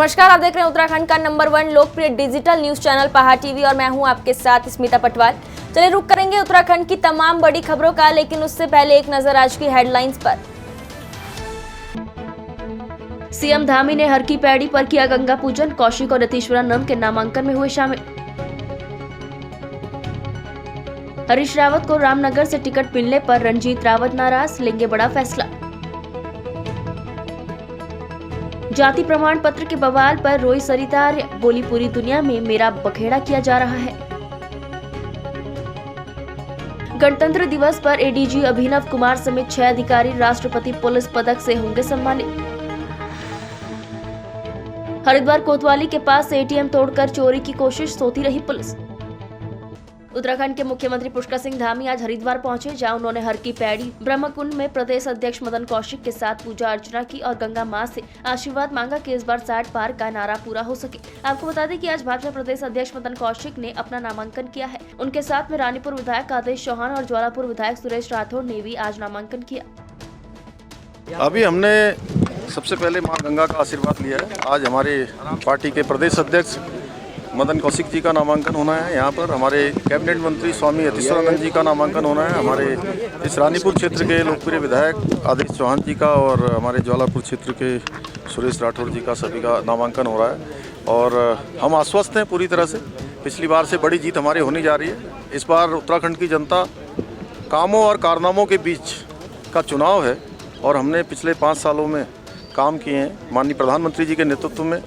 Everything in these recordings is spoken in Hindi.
नमस्कार, आप देख रहे हैं उत्तराखंड का नंबर 1 लोकप्रिय डिजिटल न्यूज चैनल पहाड़ टीवी और मैं हूं आपके साथ स्मिता पटवाल। चलिए रुक करेंगे उत्तराखंड की तमाम बड़ी खबरों का, लेकिन उससे पहले एक नजर आज की हेडलाइंस पर। सीएम धामी ने हर की पैड़ी पर किया गंगा पूजन, कौशिक और नीतीश्वरानंद के नामांकन में हुए शामिल। हरीश रावत को रामनगर से टिकट मिलने पर रणजीत रावत नाराज, लेंगे बड़ा फैसला। जाति प्रमाण पत्र के बवाल पर रोई सरिता आर्य, बोली पूरी दुनिया में मेरा बखेड़ा किया जा रहा है। गणतंत्र दिवस पर एडीजी अभिनव कुमार समेत 6 अधिकारी राष्ट्रपति पुलिस पदक से होंगे सम्मानित। हरिद्वार कोतवाली के पास से एटीएम तोड़कर चोरी की कोशिश, सोती रही पुलिस। उत्तराखंड के मुख्यमंत्री पुष्कर सिंह धामी आज हरिद्वार पहुंचे, जहां उन्होंने हर की पैड़ी ब्रह्मकुंड में प्रदेश अध्यक्ष मदन कौशिक के साथ पूजा अर्चना की और गंगा मां से आशीर्वाद मांगा कि इस बार 60 पार का नारा पूरा हो सके। आपको बता दें कि आज भाजपा प्रदेश अध्यक्ष मदन कौशिक ने अपना नामांकन किया है। उनके साथ में रानीपुर विधायक आदेश चौहान और ज्वालापुर विधायक सुरेश राठौड़ ने भी आज नामांकन किया। अभी हमने सबसे पहले मां गंगा का आशीर्वाद लिया है। आज हमारे पार्टी के प्रदेश अध्यक्ष मदन कौशिक जी का नामांकन होना है। यहाँ पर हमारे कैबिनेट मंत्री स्वामी नीतीश्वरानंद जी का नामांकन होना है। हमारे इस रानीपुर क्षेत्र के लोकप्रिय विधायक आदेश चौहान जी का और हमारे ज्वालापुर क्षेत्र के सुरेश राठौड़ जी का, सभी का नामांकन हो रहा है। और हम आश्वस्त हैं पूरी तरह से। पिछली बार से बड़ी जीत हमारी होने जा रही है। इस बार उत्तराखंड की जनता कामों और कारनामों के बीच का चुनाव है और हमने पिछले 5 सालों में काम किए हैं। माननीय प्रधानमंत्री जी के नेतृत्व में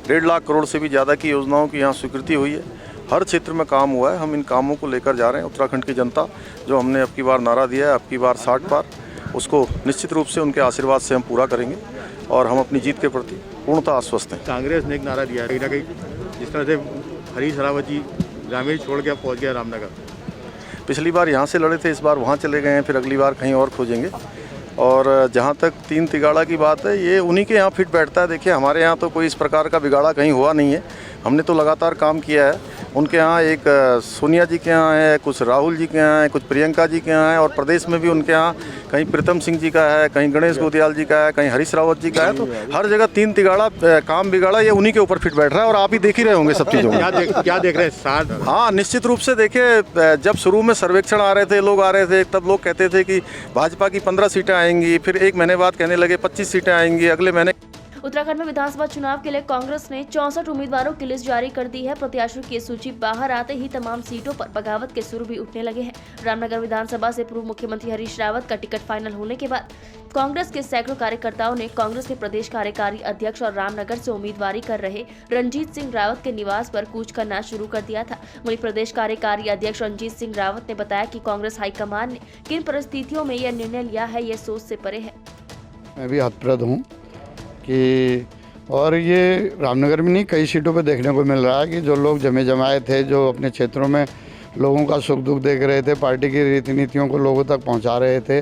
1.5 लाख करोड़ से भी ज़्यादा की योजनाओं की यहाँ स्वीकृति हुई है। हर क्षेत्र में काम हुआ है। हम इन कामों को लेकर जा रहे हैं। उत्तराखंड की जनता जो हमने अब की बार नारा दिया है, अब की बार 60 पार, उसको निश्चित रूप से उनके आशीर्वाद से हम पूरा करेंगे और हम अपनी जीत के प्रति पूर्णतः आश्वस्त हैं। कांग्रेस ने एक नारा दिया है, कहीं ना कहीं जिस तरह से हरीश रावत जी ग्रामीण छोड़ के पहुँच गया रामनगर। पिछली बार यहाँ से लड़े थे, इस बार वहाँ चले गए हैं, फिर अगली बार कहीं और खोजेंगे। और जहाँ तक 3 तिगाड़ा की बात है, ये उन्हीं के यहाँ फिट बैठता है। देखिए, हमारे यहाँ तो कोई इस प्रकार का बिगाड़ा कहीं हुआ नहीं है। हमने तो लगातार काम किया है। उनके यहाँ एक सोनिया जी के यहाँ है, कुछ राहुल जी के यहाँ है, कुछ प्रियंका जी के यहाँ है और प्रदेश में भी उनके यहाँ कहीं प्रीतम सिंह जी का है, कहीं गणेश गोदियाल जी का है, कहीं हरीश रावत जी का है। तो हर जगह 3 तिगाड़ा काम बिगाड़ा ये उन्हीं के ऊपर फिट बैठ रहा है और आप ही देख ही रहे होंगे सब चीज़ों को। क्या देख रहे हैं? 60? हाँ, निश्चित रूप से। देखिए, जब शुरू में सर्वेक्षण आ रहे थे, लोग आ रहे थे, तब लोग कहते थे कि भाजपा की 15 सीटें आएंगी, फिर 1 महीने बाद कहने लगे 25 सीटें आएंगी, अगले महीने। उत्तराखंड में विधानसभा चुनाव के लिए कांग्रेस ने 64 उम्मीदवारों की लिस्ट जारी कर दी है। प्रत्याशियों की सूची बाहर आते ही तमाम सीटों पर बगावत के सुर भी उठने लगे हैं। रामनगर विधानसभा से पूर्व मुख्यमंत्री हरीश रावत का टिकट फाइनल होने के बाद कांग्रेस के सैकड़ों कार्यकर्ताओं ने कांग्रेस के प्रदेश कार्यकारी अध्यक्ष और रामनगर से उम्मीदवारी कर रहे रणजीत सिंह रावत के निवास पर कूच करना शुरू कर दिया था। वहीं प्रदेश कार्यकारी अध्यक्ष रणजीत सिंह रावत ने बताया कि कांग्रेस हाईकमान ने किन परिस्थितियों में यह निर्णय लिया है, ये सोच से परे है। मैं भी हतप्रद हूँ कि और ये रामनगर में नहीं, कई सीटों पे देखने को मिल रहा है कि जो लोग जमे जमाए थे, जो अपने क्षेत्रों में लोगों का सुख दुख देख रहे थे, पार्टी की रीति नीतियों को लोगों तक पहुंचा रहे थे,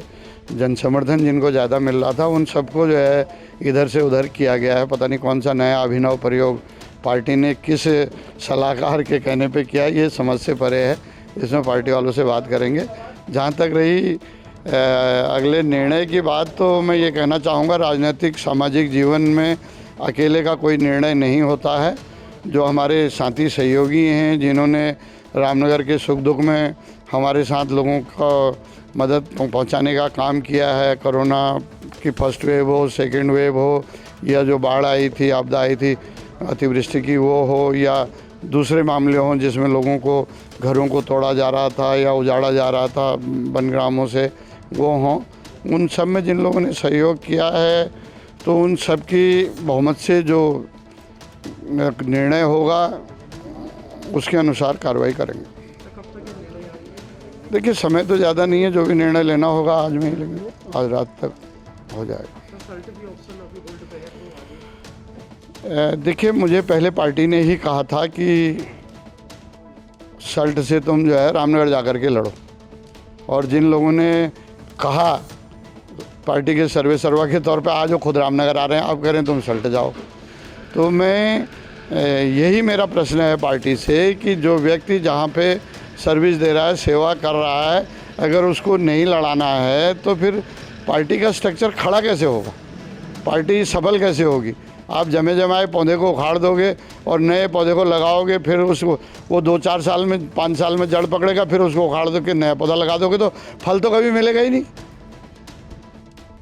जन समर्थन जिनको ज़्यादा मिल रहा था, उन सबको जो है इधर से उधर किया गया है। पता नहीं कौन सा नया अभिनव प्रयोग पार्टी ने किस सलाहकार के कहने पर किया, ये समझ से परे है। इसमें पार्टी वालों से बात करेंगे। जहाँ तक रही अगले निर्णय की बात, तो मैं ये कहना चाहूँगा, राजनीतिक सामाजिक जीवन में अकेले का कोई निर्णय नहीं होता है। जो हमारे साथी सहयोगी हैं, जिन्होंने रामनगर के सुख दुख में हमारे साथ लोगों को मदद पहुंचाने का काम किया है, कोरोना की फर्स्ट वेव हो, सेकंड वेव हो, या जो बाढ़ आई थी, आपदा आई थी अतिवृष्टि की, वो हो, या दूसरे मामले हों जिसमें लोगों को घरों को तोड़ा जा रहा था या उजाड़ा जा रहा था वनग्रामों से, वो हों, उन सब में जिन लोगों ने सहयोग किया है, तो उन सब की बहुमत से जो निर्णय होगा उसके अनुसार कार्रवाई करेंगे। देखिए, समय तो ज़्यादा नहीं है, जो भी निर्णय लेना होगा आज में ही लेंगे, आज रात तक हो जाएगा। देखिए, मुझे पहले पार्टी ने ही कहा था कि सल्ट से तुम जो है रामनगर जा कर के लड़ो, और जिन लोगों ने कहा पार्टी के सर्वा के तौर पे आज वो खुद रामनगर आ रहे हैं, अब कह रहे हैं तुम सल्ट जाओ। तो मैं यही मेरा प्रश्न है पार्टी से कि जो व्यक्ति जहाँ पे सर्विस दे रहा है, सेवा कर रहा है, अगर उसको नहीं लड़ाना है तो फिर पार्टी का स्ट्रक्चर खड़ा कैसे होगा, पार्टी सफल कैसे होगी? आप जमे जमाए पौधे को उखाड़ दोगे और नए पौधे को लगाओगे, फिर उसको वो 2-4 साल में 5 साल में जड़ पकड़ेगा, फिर उसको उखाड़ दो के नया पौधा लगा दोगे तो फल तो कभी मिलेगा ही नहीं।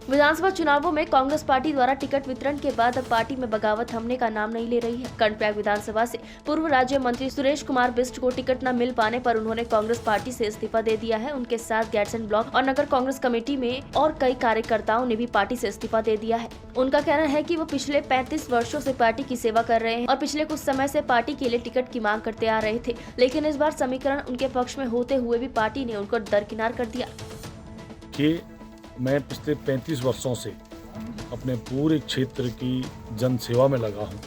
विधानसभा चुनावों में कांग्रेस पार्टी द्वारा टिकट वितरण के बाद अब पार्टी में बगावत थमने का नाम नहीं ले रही है। कर्णप्रयाग विधानसभा से पूर्व राज्य मंत्री सुरेश कुमार बिष्ट को टिकट न मिल पाने पर उन्होंने कांग्रेस पार्टी से इस्तीफा दे दिया है। उनके साथ गैरसैंण ब्लॉक और नगर कांग्रेस कमेटी में और कई कार्यकर्ताओं ने भी पार्टी से इस्तीफा दे दिया है। उनका कहना है कि वो पिछले 35 वर्षों से पार्टी की सेवा कर रहे हैं और पिछले कुछ समय से पार्टी के लिए टिकट की मांग करते आ रहे थे, लेकिन इस बार समीकरण उनके पक्ष में होते हुए भी पार्टी ने उनको दरकिनार कर दिया। मैं पिछले 35 वर्षों से अपने पूरे क्षेत्र की जन सेवा में लगा हूं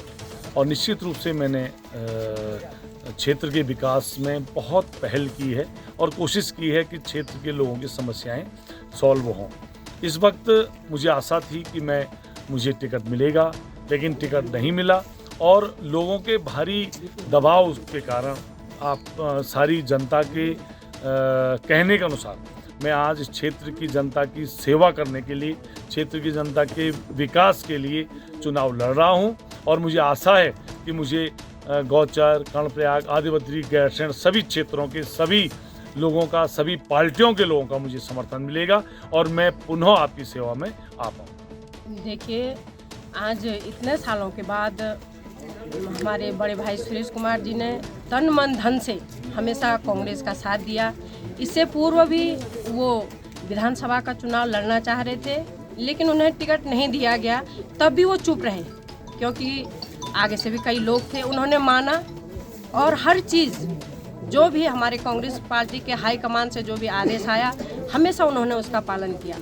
और निश्चित रूप से मैंने क्षेत्र के विकास में बहुत पहल की है और कोशिश की है कि क्षेत्र के लोगों की समस्याएं सॉल्व हों। इस वक्त मुझे आशा थी कि मुझे टिकट मिलेगा, लेकिन टिकट नहीं मिला और लोगों के भारी दबाव के कारण सारी जनता के कहने के अनुसार मैं आज इस क्षेत्र की जनता की सेवा करने के लिए, क्षेत्र की जनता के विकास के लिए चुनाव लड़ रहा हूं और मुझे आशा है कि मुझे गौचर, कर्णप्रयाग, आदिबद्री, गैरसैंण सभी क्षेत्रों के सभी लोगों का, सभी पार्टियों के लोगों का मुझे समर्थन मिलेगा और मैं पुनः आपकी सेवा में आ पाऊँ। देखिए, आज इतने सालों के बाद हमारे बड़े भाई सुरेश कुमार जी ने तन मन धन से हमेशा कांग्रेस का साथ दिया। इससे पूर्व भी वो विधानसभा का चुनाव लड़ना चाह रहे थे, लेकिन उन्हें टिकट नहीं दिया गया। तब भी वो चुप रहे, क्योंकि आगे से भी कई लोग थे। उन्होंने माना और हर चीज़ जो भी हमारे कांग्रेस पार्टी के हाईकमान से जो भी आदेश आया, हमेशा उन्होंने उसका पालन किया।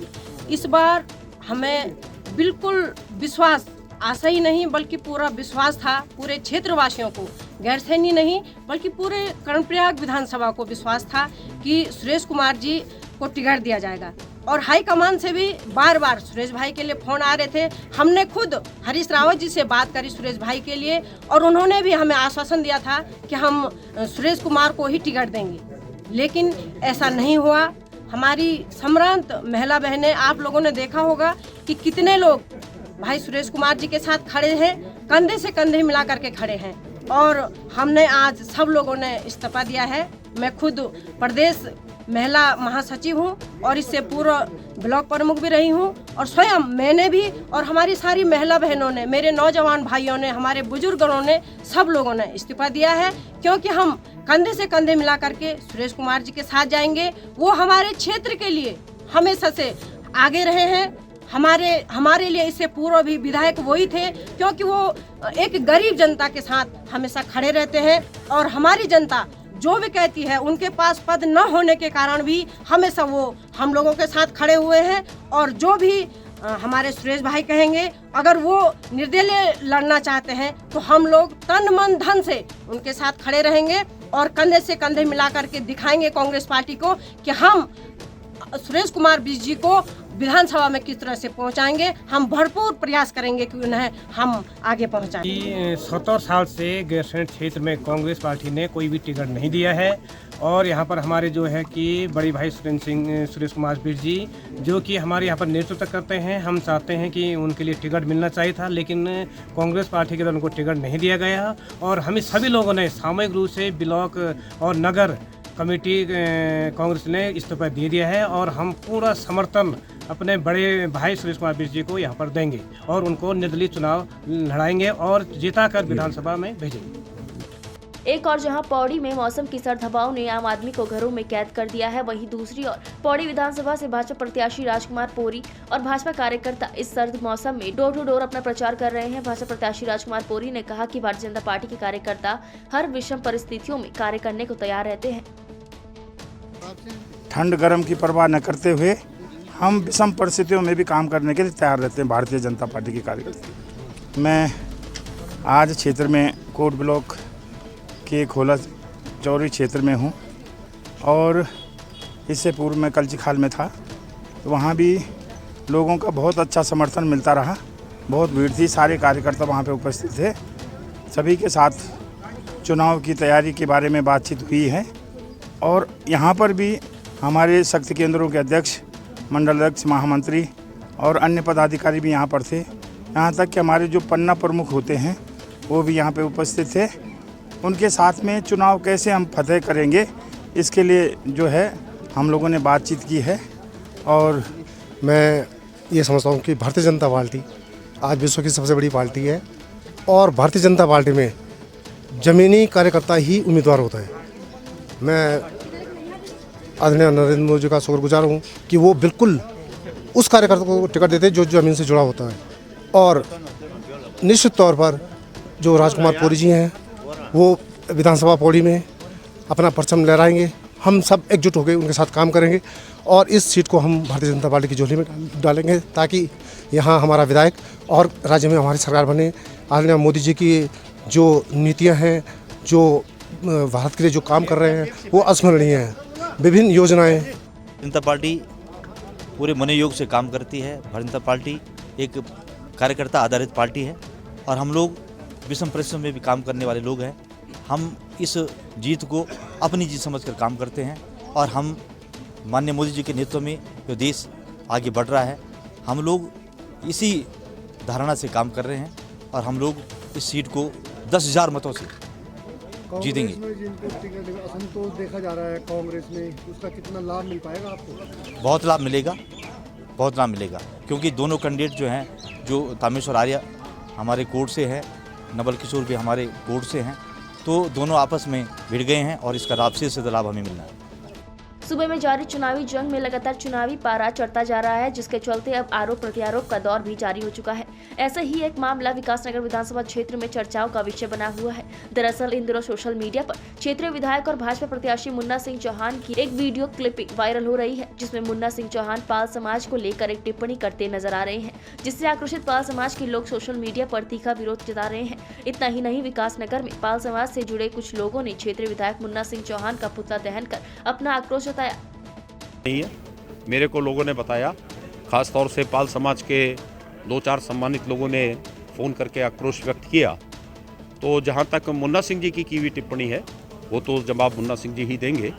इस बार हमें बिल्कुल विश्वास, आशा ही नहीं बल्कि पूरा विश्वास था पूरे क्षेत्रवासियों को, गैरसैंणी नहीं बल्कि पूरे कर्णप्रयाग विधानसभा को विश्वास था कि सुरेश कुमार जी को टिकट दिया जाएगा। और हाईकमान से भी बार बार सुरेश भाई के लिए फ़ोन आ रहे थे। हमने खुद हरीश रावत जी से बात करी सुरेश भाई के लिए और उन्होंने भी हमें आश्वासन दिया था कि हम सुरेश कुमार को ही टिकट देंगे, लेकिन ऐसा नहीं हुआ। हमारी सम्रांत महिला बहनें, आप लोगों ने देखा होगा कि कितने लोग भाई सुरेश कुमार जी के साथ खड़े हैं, कंधे से कंधे मिला करके खड़े हैं और हमने आज सब लोगों ने इस्तीफा दिया है। मैं खुद प्रदेश महिला महासचिव हूं और इससे पूर्व ब्लॉक प्रमुख भी रही हूं और स्वयं मैंने भी और हमारी सारी महिला बहनों ने, मेरे नौजवान भाइयों ने, हमारे बुजुर्गों ने, सब लोगों ने इस्तीफा दिया है, क्योंकि हम कंधे से कंधे मिला करके सुरेश कुमार जी के साथ जाएंगे। वो हमारे क्षेत्र के लिए हमेशा से आगे रहे हैं। हमारे लिए इससे पूर्व भी विधायक वही थे, क्योंकि वो एक गरीब जनता के साथ हमेशा खड़े रहते हैं और हमारी जनता जो भी कहती है, उनके पास पद न होने के कारण भी हमेशा वो हम लोगों के साथ खड़े हुए हैं। और जो भी हमारे सुरेश भाई कहेंगे, अगर वो निर्दलीय लड़ना चाहते हैं तो हम लोग तन मन धन से उनके साथ खड़े रहेंगे और कंधे से कंधे मिला करके दिखाएंगे कांग्रेस पार्टी को कि हम सुरेश कुमार बिष्ट जी को विधानसभा में किस तरह से पहुंचाएंगे। हम भरपूर प्रयास करेंगे कि उन्हें हम आगे पहुंचाएं। 70 साल से गैरसैंण क्षेत्र में कांग्रेस पार्टी ने कोई भी टिकट नहीं दिया है और यहाँ पर हमारे जो है कि बड़ी भाई सुरेश कुमार बिष्ट जी, जो कि हमारे यहाँ पर नेतृत्व करते हैं, हम चाहते हैं कि उनके लिए टिकट मिलना चाहिए था, लेकिन कांग्रेस पार्टी के द्वारा उनको टिकट नहीं दिया गया और हमें सभी लोगों ने सामूहिक रूप से ब्लॉक और नगर कमेटी कांग्रेस ने इस्तीफा दे दिया है और हम पूरा समर्थन अपने बड़े भाई सुरेश कुमार बिष्ट जी को यहाँ पर देंगे और उनको निर्दलीय चुनाव लड़ाएंगे और जीता कर विधानसभा में भेजेंगे। एक और जहां पौड़ी में मौसम की सर्द हवाओं ने आम आदमी को घरों में कैद कर दिया है, वहीं दूसरी ओर पौड़ी विधानसभा से भाजपा प्रत्याशी राजकुमार पोरी और भाजपा कार्यकर्ता इस सर्द मौसम में डोर टू डोर अपना प्रचार कर रहे हैं। भाजपा प्रत्याशी राजकुमार पोरी ने कहा कि भारतीय जनता पार्टी के कार्यकर्ता हर विषम परिस्थितियों में कार्य करने को तैयार रहते हैं। ठंड गर्म की परवाह न करते हुए हम विषम परिस्थितियों में भी काम करने के लिए तैयार रहते हैं भारतीय जनता पार्टी के कार्यकर्ता। मैं आज क्षेत्र में कोट ब्लॉक के खोला चौरी क्षेत्र में हूं और इससे पूर्व मैं कलचीखाल में था, तो वहां भी लोगों का बहुत अच्छा समर्थन मिलता रहा। बहुत भीड़ थी, सारे कार्यकर्ता वहां पे उपस्थित थे। सभी के साथ चुनाव की तैयारी के बारे में बातचीत हुई है और यहाँ पर भी हमारे शक्ति केंद्रों के अध्यक्ष, मंडल अध्यक्ष, महामंत्री और अन्य पदाधिकारी भी यहाँ पर थे। यहाँ तक कि हमारे जो पन्ना प्रमुख होते हैं वो भी यहाँ पे उपस्थित थे। उनके साथ में चुनाव कैसे हम फतेह करेंगे इसके लिए जो है हम लोगों ने बातचीत की है। और मैं ये समझता हूँ कि भारतीय जनता पार्टी आज विश्व की सबसे बड़ी पार्टी है और भारतीय जनता पार्टी में ज़मीनी कार्यकर्ता ही उम्मीदवार होता है। मैं आदरणीय नरेंद्र मोदी जी का शुक्रगुजार हूँ कि वो बिल्कुल उस कार्यकर्ता को टिकट देते जो ज़मीन से जुड़ा होता है। और निश्चित तौर पर जो राजकुमार पौड़ी जी हैं वो विधानसभा पौड़ी में अपना परचम लहराएंगे। हम सब एकजुट होकर उनके साथ काम करेंगे और इस सीट को हम भारतीय जनता पार्टी की झोली में डालेंगे ताकि यहाँ हमारा विधायक और राज्य में हमारी सरकार बने। आदरणीय मोदी जी की जो नीतियाँ हैं, जो भारत के लिए जो काम कर रहे हैं वो अविस्मरणीय हैं। विभिन्न योजनाएं जनता पार्टी पूरे मनोयोग से काम करती है। भारतीय जनता पार्टी एक कार्यकर्ता आधारित पार्टी है और हम लोग विषम परिश्रम में भी काम करने वाले लोग हैं। हम इस जीत को अपनी जीत समझकर काम करते हैं और हम माननीय मोदी जी के नेतृत्व में जो देश आगे बढ़ रहा है, हम लोग इसी धारणा से काम कर रहे हैं और हम लोग इस सीट को 10,000 मतों से जीतेंगे। जिनको टिकट असंतोष देखा जा रहा है कांग्रेस में, उसका कितना लाभ मिल पाएगा आपको? बहुत लाभ मिलेगा, बहुत लाभ मिलेगा, क्योंकि दोनों कैंडिडेट जो हैं, जो तामेश्वर आर्य हमारे कोर्ट से हैं, नवल किशोर भी हमारे कोर्ट से हैं, तो दोनों आपस में भिड़ गए हैं और इसका लाभ से लाभ हमें मिलना है। सूबे में जारी चुनावी जंग में लगातार चुनावी पारा चढ़ता जा रहा है, जिसके चलते अब आरोप प्रत्यारोप का दौर भी जारी हो चुका है। ऐसा ही एक मामला विकासनगर विधानसभा क्षेत्र में चर्चाओं का विषय बना हुआ है। दरअसल इन दिनों सोशल मीडिया पर क्षेत्रीय विधायक और भाजपा प्रत्याशी मुन्ना सिंह चौहान की एक वीडियो क्लिपिंग वायरल हो रही है, जिसमें मुन्ना सिंह चौहान पाल समाज को लेकर एक टिप्पणी करते नजर आ रहे हैं, जिससे आक्रोशित पाल समाज के लोग सोशल मीडिया पर तीखा विरोध जता रहे हैं। इतना ही नहीं, विकासनगर में पाल समाज से जुड़े कुछ लोगों ने क्षेत्रीय विधायक मुन्ना सिंह चौहान का पुतला दहन कर अपना आक्रोश जताया। नहीं है, मेरे को लोगों ने बताया, खास तौर से पाल समाज के 2-4 सम्मानित लोगों ने फ़ोन करके आक्रोश व्यक्त किया। तो जहां तक मुन्ना सिंह जी की हुई टिप्पणी है वो तो जवाब मुन्ना सिंह जी ही देंगे,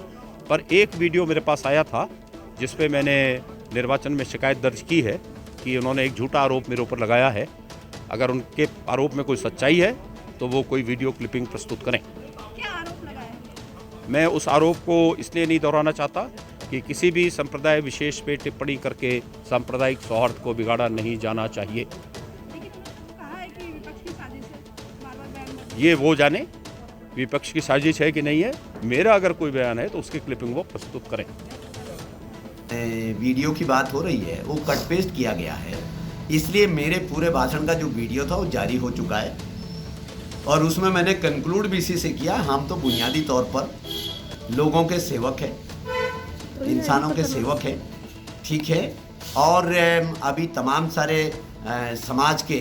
पर एक वीडियो मेरे पास आया था जिस पे मैंने निर्वाचन में शिकायत दर्ज की है कि उन्होंने एक झूठा आरोप मेरे ऊपर लगाया है। अगर उनके आरोप में कोई सच्चाई है तो वो कोई वीडियो क्लिपिंग प्रस्तुत करें। क्या आरोप लगाया? मैं उस आरोप को इसलिए नहीं दोहराना चाहता कि किसी भी संप्रदाय विशेष पे टिप्पणी करके सांप्रदायिक सौहार्द को बिगाड़ा नहीं जाना चाहिए। कहा है कि विपक्ष की साजिश है, बार-बार बयान ये वो जाने विपक्ष की साजिश है कि नहीं है। मेरा अगर कोई बयान है तो उसकी क्लिपिंग वो प्रस्तुत करें। वीडियो की बात हो रही है, वो कट पेस्ट किया गया है, इसलिए मेरे पूरे भाषण का जो वीडियो था वो जारी हो चुका है और उसमें मैंने कंक्लूड भी इसी से किया, हम तो बुनियादी तौर पर लोगों के सेवक हैं, इंसानों के सेवक हैं, ठीक है। और अभी तमाम सारे समाज के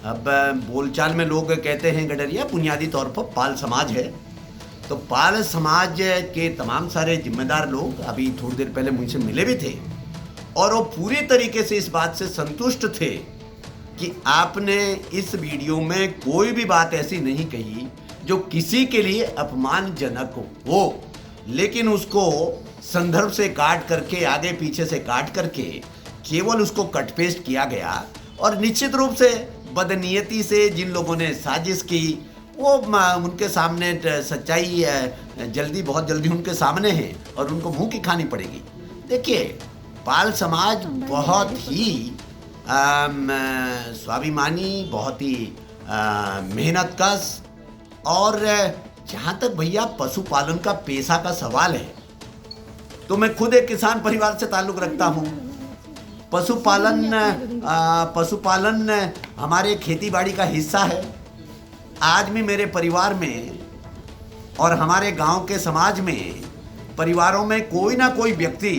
अब बोलचाल में लोग कहते हैं गडरिया, बुनियादी तौर पर पाल समाज है, तो पाल समाज के तमाम सारे जिम्मेदार लोग अभी थोड़ी देर पहले मुझसे मिले भी थे और वो पूरी तरीके से इस बात से संतुष्ट थे कि आपने इस वीडियो में कोई भी बात ऐसी नहीं कही जो किसी के लिए अपमानजनक हो, लेकिन उसको संदर्भ से काट करके, आगे पीछे से काट करके केवल उसको कट पेस्ट किया गया। और निश्चित रूप से बदनीयती से जिन लोगों ने साजिश की वो उनके सामने सच्चाई बहुत जल्दी उनके सामने है और उनको मुंह की खानी पड़ेगी। देखिए, पाल समाज बहुत ही स्वाभिमानी, बहुत ही मेहनतकश और जहाँ तक भैया पशुपालन का पेशा का सवाल है तो मैं खुद एक किसान परिवार से ताल्लुक़ रखता हूँ। पशुपालन हमारे खेतीबाड़ी का हिस्सा है। आज भी मेरे परिवार में और हमारे गांव के समाज में परिवारों में कोई ना कोई व्यक्ति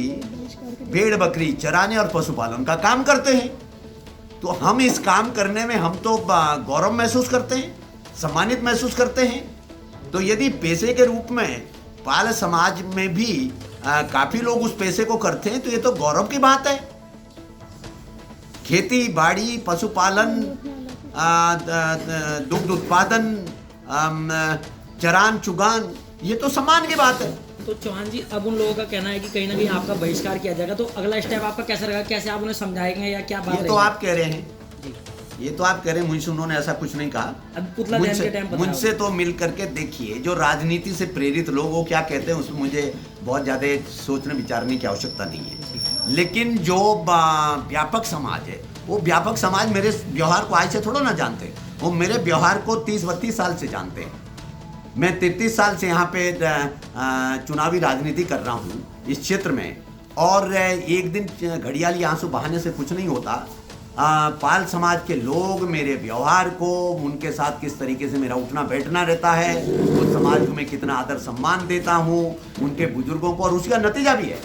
भेड़ बकरी चराने और पशुपालन का काम करते हैं। तो हम इस काम करने में हम तो गौरव महसूस करते हैं, सम्मानित महसूस करते हैं। तो यदि पेशे के रूप में पाल समाज में भी काफ़ी लोग उस पेशे को करते हैं तो ये तो गौरव की बात है। खेती बाड़ी, पशुपालन, दुग्ध उत्पादन, चरान चुगान, ये तो सम्मान की बात है। तो चौहान जी, अब उन लोगों का कहना है कि कहीं ना कहीं आपका बहिष्कार किया जाएगा, तो अगला स्टेप आपका कैसा रहेगा? कैसे आप उन्हें समझाएंगे या क्या बात? ये तो आप कह रहे हैं, ये तो आप कह रहे हैं मुझसे उन्होंने ऐसा कुछ नहीं कहा। अब पुतला दहन के टाइम पता मुझसे तो मिल करके देखिए, जो राजनीति से प्रेरित लोग वो क्या कहते हैं उसमें मुझे बहुत ज़्यादा सोचने विचारने की आवश्यकता नहीं है। लेकिन जो व्यापक समाज है, वो व्यापक समाज मेरे व्यवहार को आज से थोड़ा ना जानते, वो मेरे व्यवहार को 30-32 साल से जानते हैं। मैं 33 साल से यहाँ पे चुनावी राजनीति कर रहा हूँ इस क्षेत्र में, और एक दिन घड़ियाली आंसू बहाने से कुछ नहीं होता। पाल समाज के लोग मेरे व्यवहार को, उनके साथ किस तरीके से मेरा उठना बैठना रहता है, उस समाज को मैं कितना आदर सम्मान देता हूँ, उनके बुजुर्गों को, और उसका नतीजा भी है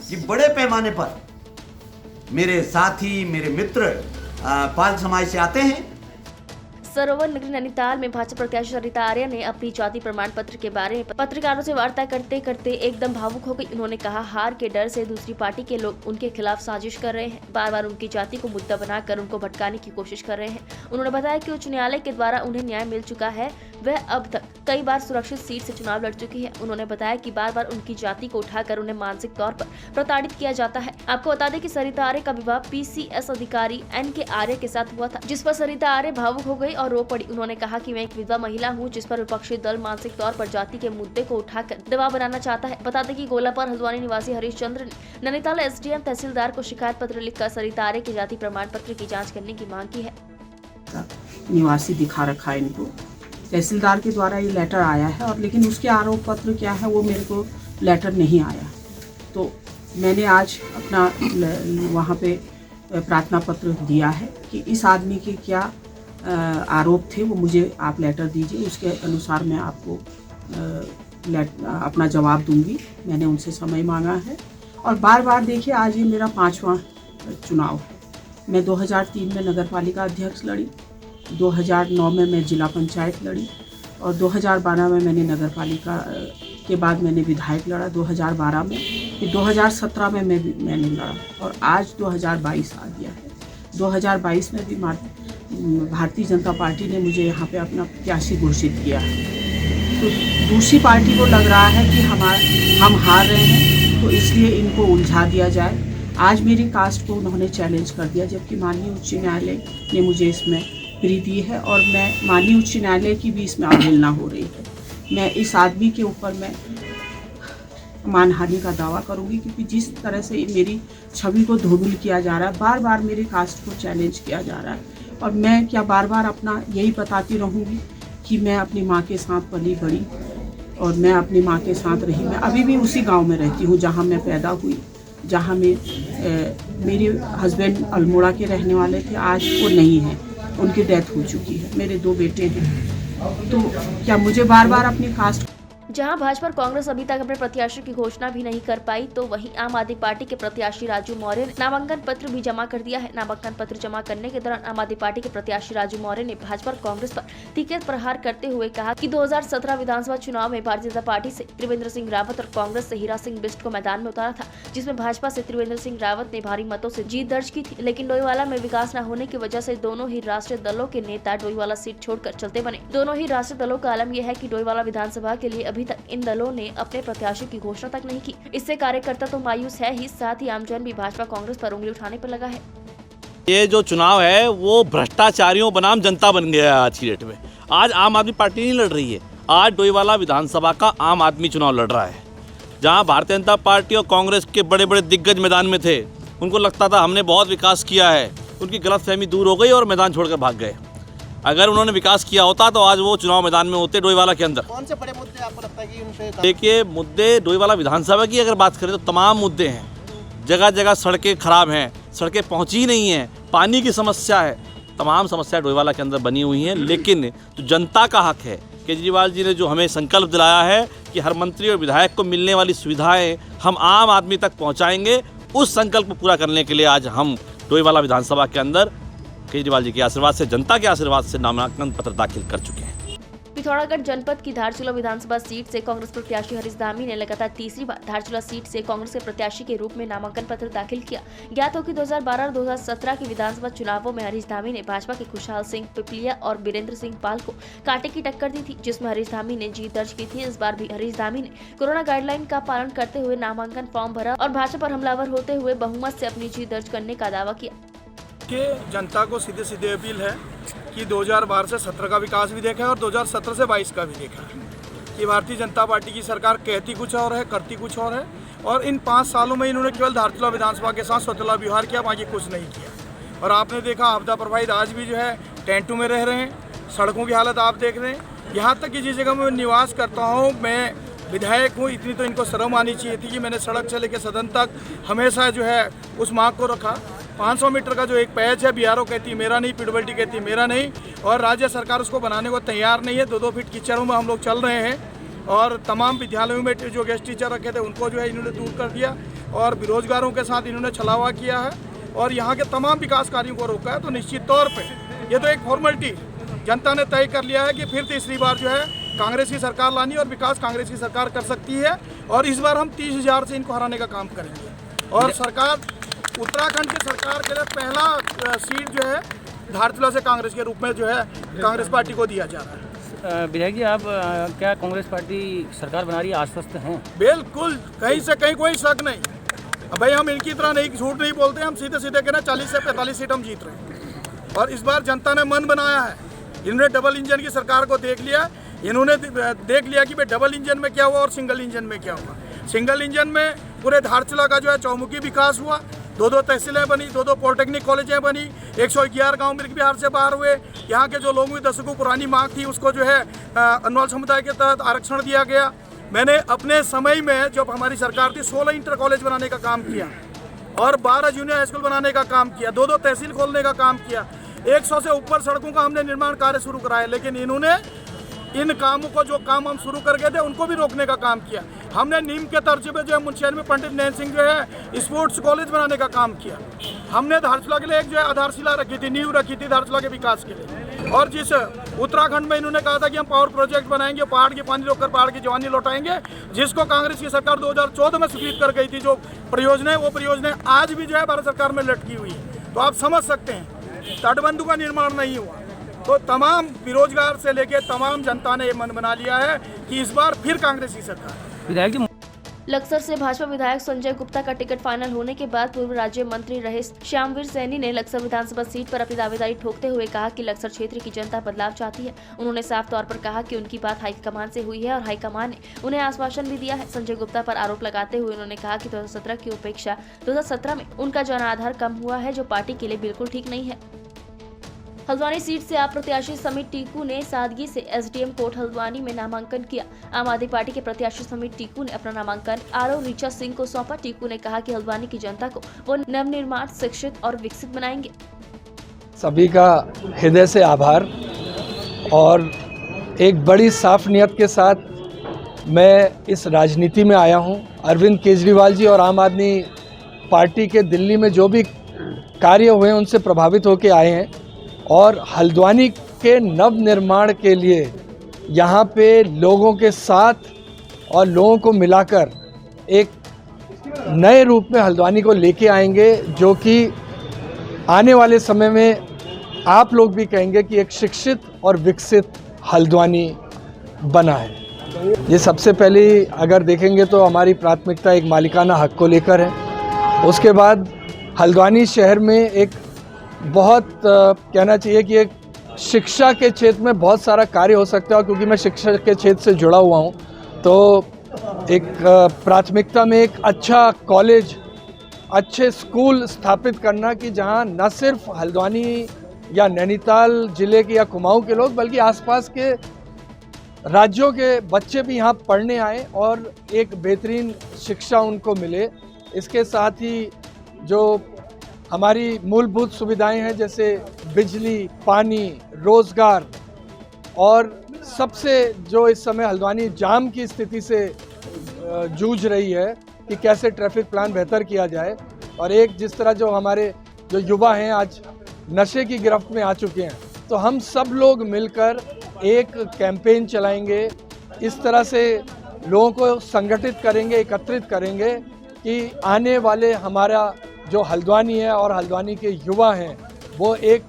कि बड़े पैमाने पर मेरे साथी, मेरे मित्र पाल समाज से आते हैं। सरोवर नगरी नैनीताल में भाजपा प्रत्याशी सरिता आर्य ने अपनी जाति प्रमाण पत्र के बारे में पत्रकारों से वार्ता करते करते एकदम भावुक हो गई। उन्होंने कहा, हार के डर से दूसरी पार्टी के लोग उनके खिलाफ साजिश कर रहे हैं, बार बार उनकी जाति को मुद्दा बनाकर उनको भटकाने की कोशिश कर रहे हैं। उन्होंने बताया कि उच्च न्यायालय के द्वारा उन्हें न्याय मिल चुका है, वह अब तक कई बार सुरक्षित सीट से चुनाव लड़ चुकी है। उन्होंने बताया कि बार बार उनकी जाति को उठाकर उन्हें मानसिक तौर पर प्रताड़ित किया जाता है। आपको बता दें कि सरिता आर्य का विवाह PCS अधिकारी NK आर्य के साथ हुआ था, जिस पर सरिता आर्य भावुक हो गई और रो पड़ी। उन्होंने कहा कि मैं एक विधवा महिला हूं, जिस पर विपक्षी दल मानसिक तौर पर जाति के मुद्दे को उठाकर दबाव बनाना चाहता है। बता दें कि गोलापर हल्द्वानी निवासी हरीश चंद्र ने नैनीताल SDM तहसीलदार को शिकायत पत्र लिखकर सरिता आर्य के जाति प्रमाण पत्र की जाँच करने की मांग की है। निवासी दिखा रखा है इनको, तहसीलदार के द्वारा ये लेटर आया है, और लेकिन उसके आरोप पत्र क्या है वो मेरे को लेटर नहीं आया। तो मैंने आज अपना वहाँ पे प्रार्थना पत्र दिया है कि इस आदमी के क्या आरोप थे वो मुझे आप लेटर दीजिए, उसके अनुसार मैं आपको अपना जवाब दूंगी। मैंने उनसे समय मांगा है, और बार बार देखिए आज ये मेरा 5वां चुनाव है। मैं 2003 में नगर पालिका अध्यक्ष लड़ी, 2009 में मैं जिला पंचायत लड़ी, और 2012 में मैंने नगर पालिका के बाद मैंने विधायक लड़ा 2012 में, फिर 2017 में मैंने लड़ा, और आज 2022 आ गया है। 2022 में भी भारतीय जनता पार्टी ने मुझे यहाँ पे अपना प्रत्याशी घोषित किया है। तो दूसरी पार्टी को लग रहा है कि हम हार रहे हैं, तो इसलिए इनको उलझा दिया जाए। आज मेरी कास्ट को उन्होंने चैलेंज कर दिया, जबकि माननीय उच्च न्यायालय ने मुझे इसमें प्री दी है, और मैं माननीय उच्च न्यायालय की भी इसमें अवहेलना हो रही है। मैं इस आदमी के ऊपर मैं मानहानि का दावा करूंगी, क्योंकि जिस तरह से मेरी छवि को धूमिल किया जा रहा है, बार बार मेरे कास्ट को चैलेंज किया जा रहा है, और मैं क्या बार बार अपना यही बताती रहूंगी कि मैं अपनी माँ के साथ पली बड़ी, और मैं अपनी माँ के साथ रही। मैं अभी भी उसी गांव में रहती हूँ जहाँ मैं पैदा हुई, जहाँ मेरे हस्बैंड अल्मोड़ा के रहने वाले थे, आज वो नहीं है, उनकी डेथ हो चुकी है। मेरे 2 बेटे हैं, तो क्या मुझे बार बार अपनी कास्ट। जहां भाजपा और कांग्रेस अभी तक अपने प्रत्याशी की घोषणा भी नहीं कर पाई, तो वहीं आम आदमी पार्टी के प्रत्याशी राजू मौर्य ने नामांकन पत्र भी जमा कर दिया है। नामांकन पत्र जमा करने के दौरान आम आदमी पार्टी के प्रत्याशी राजू मौर्य ने भाजपा और कांग्रेस पर तीखे प्रहार करते हुए कहा कि 2017 विधानसभा चुनाव में भारतीय जनता पार्टी से त्रिवेंद्र सिंह रावत और कांग्रेस से हीरा सिंह बिष्ट को मैदान में उतारा था, जिसमें भाजपा से त्रिवेंद्र सिंह रावत ने भारी मतों से जीत दर्ज की थी। लेकिन डोईवाला में विकास न होने की वजह से दोनों ही राष्ट्रीय दलों के नेता डोईवाला सीट छोड़कर चलते बने। दोनों ही राष्ट्रीय दलों का आलम यह है कि डोईवाला विधानसभा के लिए अभी तक इन दलों ने अपने प्रत्याशी की घोषणा तक नहीं की। इससे कार्यकर्ता तो मायूस है ही, साथ ही आमजन भी भाजपा कांग्रेस पर उंगली उठाने पर लगा है। ये जो चुनाव है वो भ्रष्टाचारियों बनाम जनता बन गया है आज की डेट में। आज आम आदमी पार्टी नहीं लड़ रही है, आज डोईवाला विधानसभा का आम आदमी चुनाव लड़ रहा है। जहां भारतीय जनता पार्टी और कांग्रेस के बड़े बड़े दिग्गज मैदान में थे, उनको लगता था हमने बहुत विकास किया है, उनकी गलतफहमी दूर हो गई और मैदान छोड़कर भाग गए। अगर उन्होंने विकास किया होता तो आज वो चुनाव मैदान में होते डोईवाला के अंदर। कौन से बड़े मुद्दे आपको लगता है कि उन पे? देखिए, मुद्दे डोईवाला विधानसभा की अगर बात करें तो तमाम मुद्दे हैं। जगह जगह सड़कें खराब हैं, सड़कें पहुंची नहीं हैं, पानी की समस्या है, तमाम समस्या डोईवाला के अंदर बनी हुई हैं। लेकिन तो जनता का हक है, केजरीवाल जी ने जो हमें संकल्प दिलाया है कि हर मंत्री और विधायक को मिलने वाली सुविधाएं हम आम आदमी तक पहुंचाएंगे, उस संकल्प को पूरा करने के लिए आज हम डोईवाला विधानसभा के अंदर केजरीवाल जी के आशीर्वाद से, जनता के आशीर्वाद से नामांकन पत्र दाखिल कर चुके हैं। पिथौरागढ़ जनपद की धारचूला विधानसभा सीट से कांग्रेस प्रत्याशी हरीश धामी ने लगातार तीसरी बार धारचूला सीट से कांग्रेस के प्रत्याशी के रूप में नामांकन पत्र दाखिल किया। ज्ञात हो कि 2012 और 2017 के विधानसभा चुनावों में हरीश धामी ने भाजपा के खुशहाल सिंह पिपलिया और बीरेंद्र सिंह पाल को कांटे की टक्कर दी थी, जिसमें हरीश धामी ने जीत दर्ज की थी। इस बार भी हरीश धामी ने कोरोना गाइडलाइन का पालन करते हुए नामांकन फॉर्म भरा और भाजपा पर हमलावर होते हुए बहुमत से अपनी जीत दर्ज करने का दावा किया। देखिए, जनता को सीधे सीधे अपील है कि 2012 से 17 का विकास भी देखा है और 2017 से 22 का भी देखा है कि भारतीय जनता पार्टी की सरकार कहती कुछ और है, करती कुछ और है। और इन 5 सालों में इन्होंने केवल धारचूला विधानसभा के साथ स्वतंत्र व्यवहार किया, बाकी कुछ नहीं किया। और आपने देखा आपदा प्रभावित आज भी जो है टेंटों में रह रहे हैं, सड़कों की हालत आप देख रहे हैं। यहाँ तक कि जिस जगह मैं निवास करता हूँ, मैं विधायक हूँ, इतनी तो इनको शर्म आनी चाहिए थी कि मैंने सड़क से लेकर सदन तक हमेशा जो है उस मांग को रखा। 500 मीटर का जो एक पैच है, बीआरओ कहती मेरा नहीं, पीडब्ल्यूडी कहती मेरा नहीं, और राज्य सरकार उसको बनाने को तैयार नहीं है। 2-2 फीट कीचड़ों में हम लोग चल रहे हैं और तमाम विद्यालयों में जो गेस्ट टीचर रखे थे उनको जो है इन्होंने दूर कर दिया और बेरोजगारों के साथ इन्होंने छलावा किया है और यहाँ के तमाम विकास कार्यों को रोका है। तो निश्चित तौर पर ये तो एक फॉर्मेलिटी जनता ने तय कर लिया है कि फिर तीसरी बार जो है कांग्रेस की सरकार लानी और विकास कांग्रेस की सरकार कर सकती है। और इस बार हम 30,000 से इनको हराने का काम करेंगे। और सरकार, उत्तराखंड की सरकार के लिए पहला सीट जो है धारचूला से कांग्रेस के रूप में जो है कांग्रेस पार्टी को दिया जा रहा है। विधायक जी, आप क्या कांग्रेस पार्टी सरकार बना रही है, आश्वस्त हैं? बिल्कुल, कहीं से कहीं कोई शक नहीं। भाई हम इनकी तरह नहीं, झूठ नहीं बोलते, हम सीधे सीधे कहना 40 से 45 सीट हम जीत रहे हैं। और इस बार जनता ने मन बनाया है, इन्होंने डबल इंजन की सरकार को देख लिया, इन्होंने देख लिया कि भाई डबल इंजन में क्या हुआ और सिंगल इंजन में क्या हुआ। सिंगल इंजन में पूरे धारचूला का जो है चौमुखी विकास हुआ, 2-2 तहसीलें बनी, 2-2 पॉलिटेक्निक कॉलेजें बनी, 111 गांव मिल्क बिहार से बाहर हुए। यहाँ के जो लोगों की दशकों पुरानी मांग थी उसको जो है अन्वाल समुदाय के तहत आरक्षण दिया गया। मैंने अपने समय में जब हमारी सरकार थी 16 इंटर कॉलेज बनाने का काम किया और 12 जूनियर हाई स्कूल बनाने का काम किया, 2-2 तहसील खोलने का काम किया, 100 से ऊपर सड़कों का हमने निर्माण कार्य शुरू कराया। लेकिन इन्होंने इन कामों को, जो काम हम शुरू कर गए थे उनको भी रोकने का काम किया। हमने नीम के तर्ज पे जो है मुंशियारी में पंडित नैन सिंह जो है स्पोर्ट्स कॉलेज बनाने का काम किया। हमने धारचूला के लिए एक जो है आधारशिला रखी थी, नींव रखी थी धारचूला के विकास के लिए। और जिस उत्तराखंड में इन्होंने कहा था कि हम पावर प्रोजेक्ट बनाएंगे, पहाड़ की पानी रोककर पहाड़ की जवानी लौटाएंगे, जिसको कांग्रेस की सरकार 2014 में स्वीकृत कर गई थी, जो परियोजना है वो परियोजना आज भी जो है भारत सरकार में लटकी हुई है। तो आप समझ सकते हैं तटबंधों का निर्माण नहीं हुआ। तो तमाम बेरोजगार से लेके तमाम जनता ने ये मन बना लिया है कि इस बार फिर कांग्रेस की सरकार। विधायक जी, लक्सर से भाजपा विधायक संजय गुप्ता का टिकट फाइनल होने के बाद पूर्व राज्य मंत्री रहे श्यामवीर सैनी ने लक्सर विधानसभा सीट पर अपनी दावेदारी ठोकते हुए कहा कि लक्सर क्षेत्र की जनता बदलाव चाहती है। उन्होंने साफ तौर पर कहा कि उनकी बात हाईकमान से हुई है और हाईकमान ने उन्हें आश्वासन भी दिया है। संजय गुप्ता पर आरोप लगाते हुए उन्होंने कहा कि 2017 की उपेक्षा 2017 में उनका जनाधार कम हुआ है, जो पार्टी के लिए बिल्कुल ठीक नहीं है। हल्द्वानी सीट से आप प्रत्याशी समित टीकू ने सादगी से एसडीएम कोर्ट हल्द्वानी में नामांकन किया। आम आदमी पार्टी के प्रत्याशी समित टीकू ने अपना नामांकन आरओ ऋचा सिंह को सौंपा। टीकू ने कहा कि हल्द्वानी की जनता को वो नवनिर्माण, शिक्षित और विकसित बनाएंगे। सभी का हृदय से आभार और एक बड़ी साफ नियत के साथ मैं इस राजनीति में आया हूं। अरविंद केजरीवाल जी और आम आदमी पार्टी के दिल्ली में जो भी कार्य हुए उनसे प्रभावित होकर आए हैं और हल्द्वानी के नव निर्माण के लिए यहाँ पे लोगों के साथ और लोगों को मिलाकर एक नए रूप में हल्द्वानी को लेके आएंगे, जो कि आने वाले समय में आप लोग भी कहेंगे कि एक शिक्षित और विकसित हल्द्वानी बना है। ये सबसे पहले अगर देखेंगे तो हमारी प्राथमिकता एक मालिकाना हक को लेकर है। उसके बाद हल्द्वानी शहर में एक बहुत कहना चाहिए कि एक शिक्षा के क्षेत्र में बहुत सारा कार्य हो सकता है, क्योंकि मैं शिक्षा के क्षेत्र से जुड़ा हुआ हूँ। तो एक प्राथमिकता में एक अच्छा कॉलेज, अच्छे स्कूल स्थापित करना कि जहाँ न सिर्फ हल्द्वानी या नैनीताल ज़िले के या कुमाऊँ के लोग बल्कि आसपास के राज्यों के बच्चे भी यहाँ पढ़ने आए और एक बेहतरीन शिक्षा उनको मिले। इसके साथ ही जो हमारी मूलभूत सुविधाएं हैं जैसे बिजली, पानी, रोज़गार और सबसे जो इस समय हल्द्वानी जाम की स्थिति से जूझ रही है कि कैसे ट्रैफिक प्लान बेहतर किया जाए। और एक जिस तरह जो हमारे जो युवा हैं आज नशे की गिरफ्त में आ चुके हैं, तो हम सब लोग मिलकर एक कैंपेन चलाएंगे, इस तरह से लोगों को संगठित करेंगे, एकत्रित करेंगे कि आने वाले हमारा जो हल्द्वानी है और हल्द्वानी के युवा हैं वो एक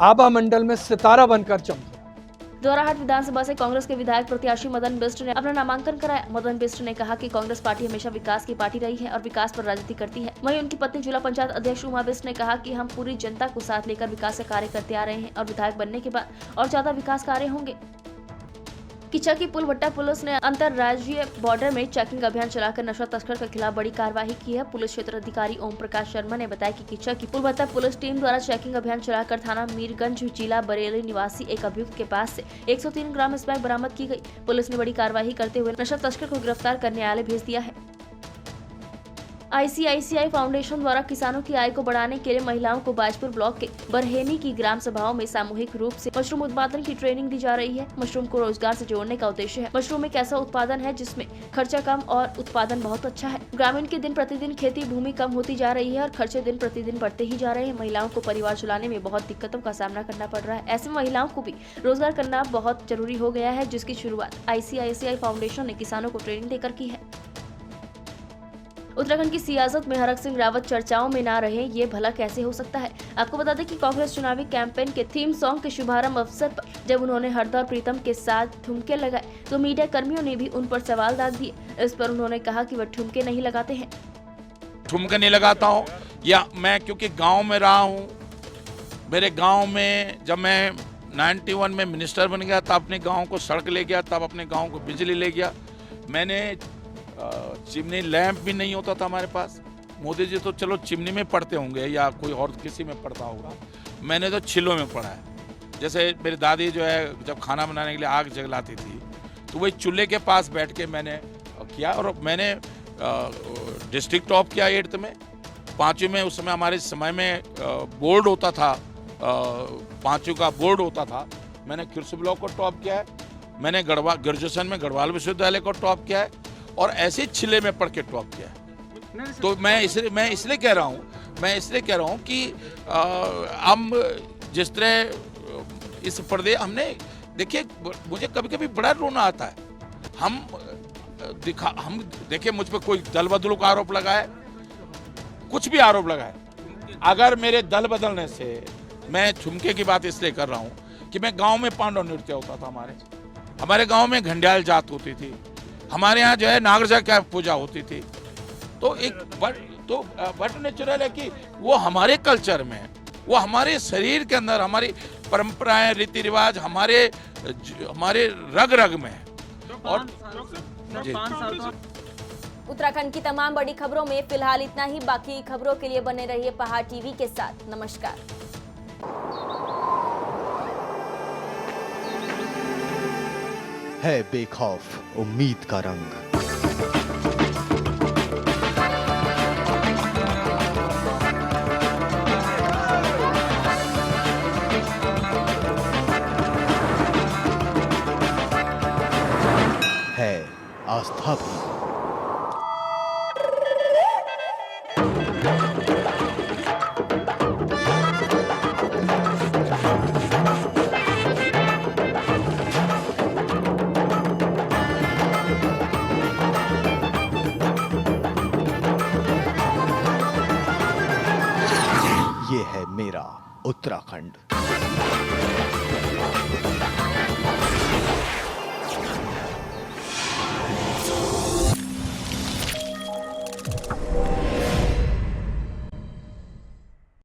आभा मंडल में सितारा बनकर चमके। दोराहाट विधानसभा से कांग्रेस के विधायक प्रत्याशी मदन बिष्ट ने अपना नामांकन कराया। मदन बिष्ट ने कहा कि कांग्रेस पार्टी हमेशा विकास की पार्टी रही है और विकास पर राजनीति करती है। वहीं उनकी पत्नी जिला पंचायत अध्यक्ष उमा बिष्ट ने कहा कि हम पूरी जनता को साथ लेकर विकास के कार्य करते आ रहे हैं और विधायक बनने के बाद और ज्यादा विकास कार्य होंगे। किच्चा की पुलभट्टा पुलिस ने अंतरराज्यीय बॉर्डर में चेकिंग अभियान चलाकर नशा तस्कर के खिलाफ बड़ी कार्रवाई की है। पुलिस क्षेत्र अधिकारी ओम प्रकाश शर्मा ने बताया कि किच्चा की पुलभट्टा पुलिस टीम द्वारा चेकिंग अभियान चलाकर थाना मीरगंज जिला बरेली निवासी एक अभियुक्त के पास से 103 ग्राम स्मैक बरामद की गई। पुलिस ने बड़ी कार्रवाई करते हुए नशा तस्कर को गिरफ्तार कर न्यायालय भेज दिया है। ICICI फाउंडेशन द्वारा किसानों की आय को बढ़ाने के लिए महिलाओं को बाजपुर ब्लॉक के बरहेनी की ग्राम सभाओं में सामूहिक रूप से मशरूम उत्पादन की ट्रेनिंग दी जा रही है। मशरूम को रोजगार से जोड़ने का उद्देश्य है। मशरूम एक ऐसा उत्पादन है जिसमें खर्चा कम और उत्पादन बहुत अच्छा है। ग्रामीण की दिन प्रतिदिन खेती भूमि कम होती जा रही है और खर्चे दिन प्रतिदिन बढ़ते ही जा रहे हैं। महिलाओं को परिवार चलाने में बहुत दिक्कतों का सामना करना पड़ रहा है। ऐसे में महिलाओं को भी रोजगार करना बहुत जरूरी हो गया है, जिसकी शुरुआत ICICI फाउंडेशन ने किसानों को ट्रेनिंग देकर की है। उत्तराखंड की सियासत में हरक सिंह रावत चर्चाओं में ना रहे, ये भला कैसे हो सकता है। आपको बता दें कि कांग्रेस चुनावी कैंपेन के थीम सॉन्ग के शुभारंभ अवसर पर जब उन्होंने हरदौर प्रीतम के साथ ठुमके लगाए तो मीडिया कर्मियों ने भी उन पर सवाल दाग दिए। इस पर उन्होंने कहा कि वह ठुमके नहीं लगाते हैं। ठुमके नहीं लगाता हूँ या मैं क्योंकि गाँव में रहा हूँ। मेरे गाँव में जब मैं 91 में मिनिस्टर बन गया तब अपने गाँव को सड़क ले गया, तब अपने गाँव को बिजली ले गया। मैंने चिमनी लैंप भी नहीं होता था हमारे पास। मोदी जी तो चलो चिमनी में पढ़ते होंगे या कोई और किसी में पढ़ता होगा, मैंने तो छिलों में पढ़ा है। जैसे मेरी दादी जो है जब खाना बनाने के लिए आग जलाती थी तो वही चूल्हे के पास बैठ के मैंने किया। और मैंने डिस्ट्रिक्ट टॉप किया 8th में। 5वीं में उस समय हमारे समय में बोर्ड होता था, 5वीं का बोर्ड होता था। मैंने खिरसू ब्लॉक को टॉप किया है। मैंने ग्रेजुएशन में गढ़वाल विश्वविद्यालय को टॉप किया है और ऐसे छिले में पढ़ के टॉप किया है। तो मैं इसलिए कह रहा हूँ कि हम जिस तरह इस पर्दे हमने देखिए, मुझे कभी कभी बड़ा रोना आता है। हम देखिए मुझ पर कोई दल बदलू का आरोप लगाए, कुछ भी आरोप लगाए। अगर मेरे दल बदलने से, मैं ठुमके की बात इसलिए कर रहा हूँ कि मैं गाँव में पांडव नृत्य होता था। हमारे गाँव में घंडियाल जात होती थी। हमारे यहाँ जो है नागरजा का पूजा होती थी। तो एक बट नेचुरल है कि वो हमारे कल्चर में, वो हमारे शरीर के अंदर, हमारी परंपराएं, रीति रिवाज हमारे रग रग में है। और उत्तराखंड की तमाम बड़ी खबरों में फिलहाल इतना ही। बाकी खबरों के लिए बने रहिए पहाड़ टीवी के साथ। नमस्कार। है बेखौफ उम्मीद का रंग। है आस्था भी। ये है मेरा उत्तराखंड।